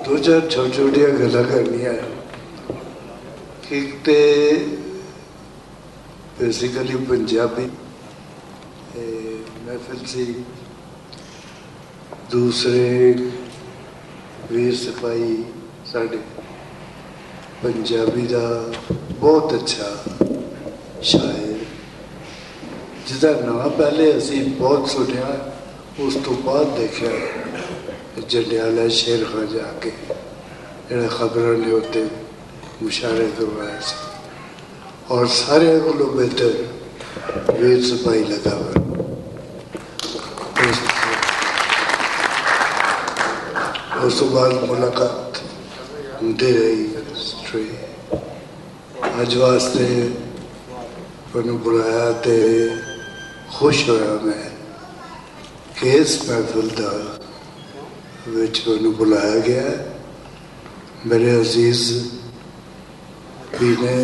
दो चार छोटी छोटिया गल्लां करनियां। एक तो बेसिकली पंजाबी महफिल सी, दूसरे वीर सिपाही साढ़े पंजाबी का बहुत अच्छा शायर, जिसका नाम पहले असी बहुत सुनिया, उस तो बाद देखा जंडियाला शेर खां जाके जो खबर ने उत्ते मुशारे करवाया, और सारे को बेहतर वीर सिपाही लगा हुआ। उस बाद मुलाकात होती रही। अज वास्ते मैंने बुलाया तो खुश होया मैं कि इस महफिल का मैंने बुलाया गया। मेरे अजीज भी ने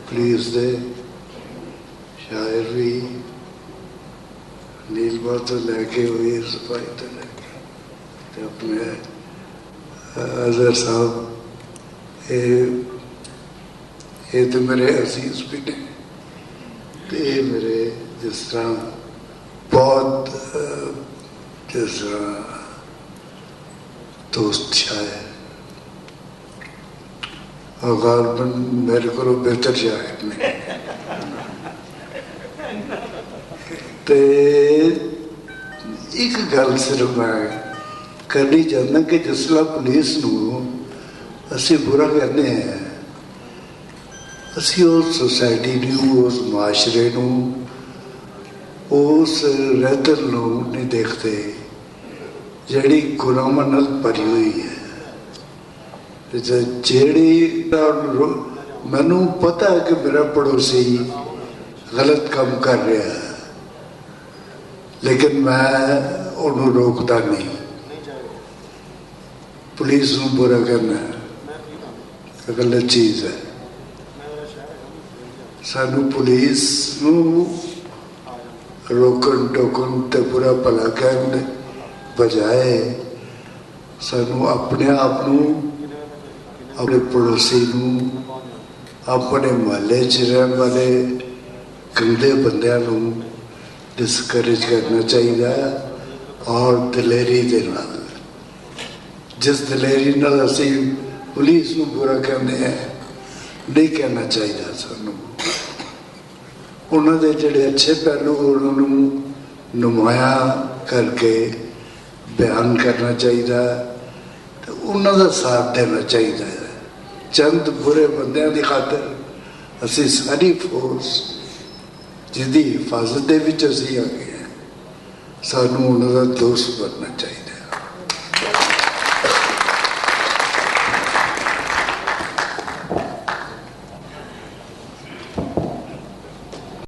पुलिस दे शायर भी, नीलमा तो लैके वीर सिपाही तो लैके अपने अजहर साहब, ये तो मेरे अजीज भी ने, तो ये मेरे जिस तरह बहुत जिस तरह दोस्त शायर, और गालबन मेरे को बेहतर शायर ने। तो एक गल सिर्फ मैं करनी चाहता कि जिसला पुलिस नूं असी बुरा कहने हैं, असी उस सोसाइटी नूं, उस माशरे नूं, उस रहतर नूं नहीं देखते जिहड़ी गुनाहां नाल भरी हुई है। जिहड़ी मैनू पता है कि मेरा पड़ोसी गलत काम कर रहा है, लेकिन मैं उन्होंने रोकता नहीं। पुलिस को बुरा करना गलत चीज़ है। सानू पुलिस रोकन टोकन ते बुरा भला कहने बजाय सानू अपने आप नू, अपने पड़ोसी नू, अपने महल्ले च रहने वाले गंदे बंदियां नू डिस्करेज करना चाहिए। और दलेरी दे नाल, जिस दलेरी नाल असी पुलिस नू बुरा कहते हैं, नहीं कहना चाहिए। सानू उन्होंने जोड़े अच्छे पहलू उन्होंने नुमाया करके बयान करना चाहिए, तो उन्होंने साथ देना चाहिए। चंद बुरे बंदियां की खातर असी सारी फोर्स जिसकी हिफाजत के विच असी आ गए हैं, सानू उन्होंने दोस्त बनना चाहिए।